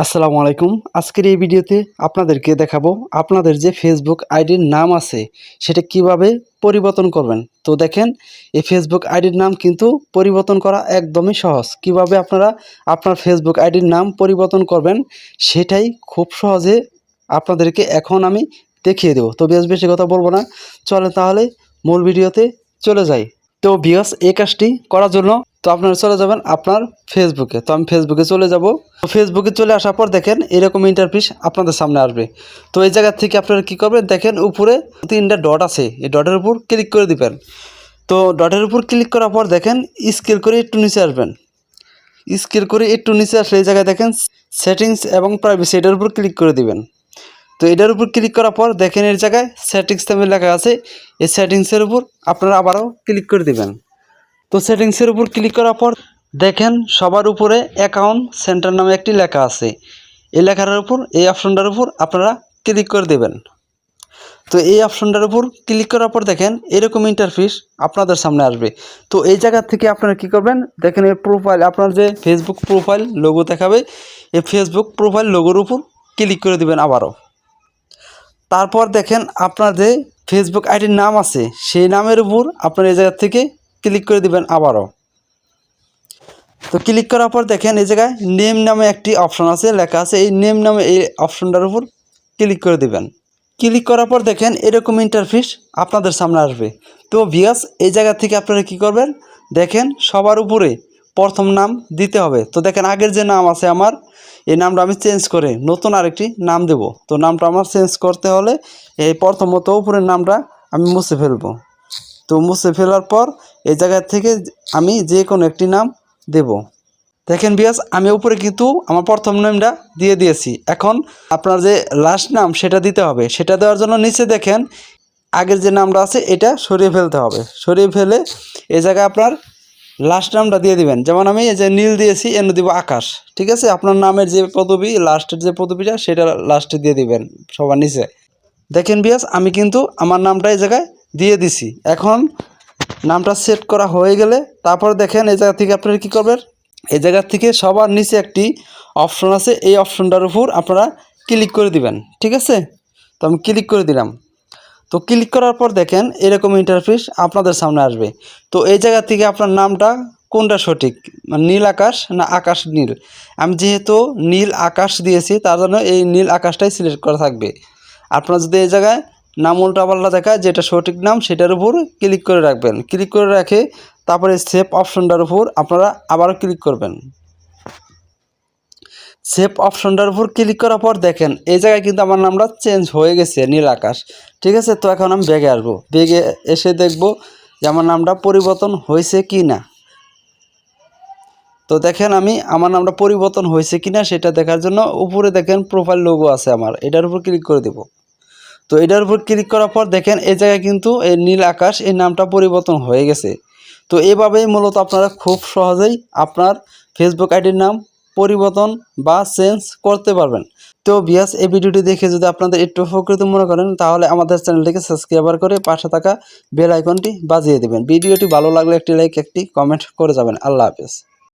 আসসালামু আলাইকুম। আজকের এই ভিডিওতে আপনাদেরকে দেখাবো আপনাদের যে ফেসবুক আইডির নাম আছে সেটা কিভাবে পরিবর্তন করবেন। তো দেখেন, এই ফেসবুক আইডির নাম কিন্তু পরিবর্তন করা একদমই সহজ। কিভাবে আপনারা আপনার ফেসবুক আইডির নাম পরিবর্তন করবেন সেটাই খুব সহজে আপনাদেরকে এখন আমি দেখিয়ে দেবো। তো বেশি কথা বলবো না, চলেন তাহলে মূল ভিডিওতে চলে যাই। তো ভিউয়ার্স, এই কাজটি করার জন্য তো আপনারা চলে যাবেন আপনার ফেসবুকে। তো আমি ফেসবুকে চলে যাব। তো ফেসবুকে চলে আসার পর দেখেন এরকম ইন্টারফেস আপনাদের সামনে আসবে। তো এই জায়গা থেকে আপনারা কী করবেন, দেখেন উপরে 3টা ডট আছে, এই ডটের উপর ক্লিক করে দিবেন। তো ডটের উপর ক্লিক করার পর দেখেন স্ক্রল করে একটু নিচে আসবেন। স্ক্রল করে একটু নিচে আসলে এই জায়গায় দেখেন সেটিংস এবং প্রাইভেসি, এটার উপর ক্লিক করে দিবেন। তো এটার উপর ক্লিক করার পর দেখেন এর জায়গায় সেটিংস নামে লেখা আছে, এই সেটিংসের উপর আপনারা আবারও ক্লিক করে দিবেন। তো সেটিংসের উপর ক্লিক করার পর দেখেন সবার উপরে অ্যাকাউন্ট সেন্টার নামে একটি লেখা আছে, এই লেখাটার উপর, এই অপশনটার উপর আপনারা ক্লিক করে দেবেন। তো এই অপশনটার উপর ক্লিক করার পর দেখেন এরকম ইন্টারফেস আপনাদের সামনে আসবে। তো এই জায়গা থেকে আপনারা কী করবেন, দেখেন এই প্রোফাইল, আপনার যে ফেসবুক প্রোফাইল লোগো দেখাবে, এই ফেসবুক প্রোফাইল লোগোর উপর ক্লিক করে দেবেন আবারও। তারপর দেখেন আপনার যে ফেসবুক আইডির নাম আছে সেই নামের উপর আপনার এই জায়গা থেকে ক্লিক করে দিবেন আবারও। তো ক্লিক করার পর দেখেন এই জায়গায় নেম নামে একটি অপশন আছে, লেখা আছে, এই নেম নামে এই অপশনটার উপর ক্লিক করে দিবেন। ক্লিক করার পর দেখেন এরকম ইন্টারফেস আপনাদের সামনে আসবে। তো ভিউয়ার্স, এই জায়গা থেকে আপনারা কি করবেন, দেখেন সবার উপরে প্রথম নাম দিতে হবে। তো দেখেন আগের যে নাম আছে আমার, এই নামটা আমি চেঞ্জ করে নতুন আরেকটি নাম দেব। তো নামটা আমার চেঞ্জ করতে হলে এই প্রথমত উপরের নামটা আমি মুছে ফেলবো। তো মুছে ফেলার পর এই জায়গা থেকে আমি যে কোনো একটি নাম দেব। দেখেন ভিউয়ার্স, আমি উপরে কিন্তু আমার প্রথম নামটা দিয়ে দিয়েছি। এখন আপনার যে লাস্ট নাম সেটা দিতে হবে। সেটা দেওয়ার জন্য নিচে দেখেন আগের যে নামটা আছে এটা সরিয়ে ফেলতে হবে। সরিয়ে ফেলে এই জায়গায় আপনার লাস্ট নামটা দিয়ে দিবেন। যেমন আমি এই যে নীল দিয়েছি, এর দিব আকাশ। ঠিক আছে, আপনার নামের যে পদবি, লাস্টের যে পদবিটা সেটা লাস্টে দিয়ে দিবেন সবার নিচে। দেখেন ভিউয়ার্স, আমি কিন্তু আমার নামটা এই জায়গায় দিয়ে দিছি। এখন নামটা সেট করা হয়ে গেলে তারপর দেখেন এই জায়গা থেকে আপনারা কী করবেন, এই জায়গা থেকে সবার নিচে একটি অপশন আছে, এই অপশনটার উপর আপনারা ক্লিক করে দিবেন। ঠিক আছে, তো আমি ক্লিক করে দিলাম। তো ক্লিক করার পর দেখেন এরকম ইন্টারফেস আপনাদের সামনে আসবে। তো এই জায়গা থেকে আপনার নামটা কোনটা সঠিক, মানে নীল আকাশ না আকাশ নীল। আমি যেহেতু নীল আকাশ দিয়েছি তার জন্য এই নীল আকাশটাই সিলেক্ট করা থাকবে। আপনারা যদি এই জায়গায় নাম উল্টাপাল্টা দেখায়, যেটা সঠিক নাম সেটার উপর ক্লিক করে রাখবেন। ক্লিক করে রাখে তারপরে সেভ অপশনটার উপর আপনারা আবারও ক্লিক করবেন। সেভ অপশনটার উপর ক্লিক করার পর দেখেন এই জায়গায় কিন্তু আমার নামটা চেঞ্জ হয়ে গেছে, নীল আকাশ। ঠিক আছে, তো এখন আমি ব্যাগে আসবো। ব্যাগে এসে দেখব যে আমার নামটা পরিবর্তন হয়েছে কি না। তো দেখেন আমি আমার নামটা পরিবর্তন হয়েছে কি না সেটা দেখার জন্য উপরে দেখেন প্রোফাইল লোগো আছে আমার, এটার উপর ক্লিক করে দেব। তো এটার উপর ক্লিক করার পর দেখেন এই জায়গায় কিন্তু এই নীল আকাশ এই নামটা পরিবর্তন হয়ে গেছে। তো এভাবেই মূলত আপনারা খুব সহজেই আপনার ফেসবুক আইডির নাম পরিবর্তন বা চেঞ্জ করতে পারবেন। তো ভিউয়ার্স, এই ভিডিওটি দেখে যদি আপনাদের একটু উপকৃত মনে করেন তাহলে আমাদের চ্যানেলটিকে সাবস্ক্রাইব করে পাশে থাকা বেল আইকনটি বাজিয়ে দেবেন। ভিডিওটি ভালো লাগলে একটি লাইক, একটি কমেন্ট করে যাবেন। আল্লাহ হাফেজ।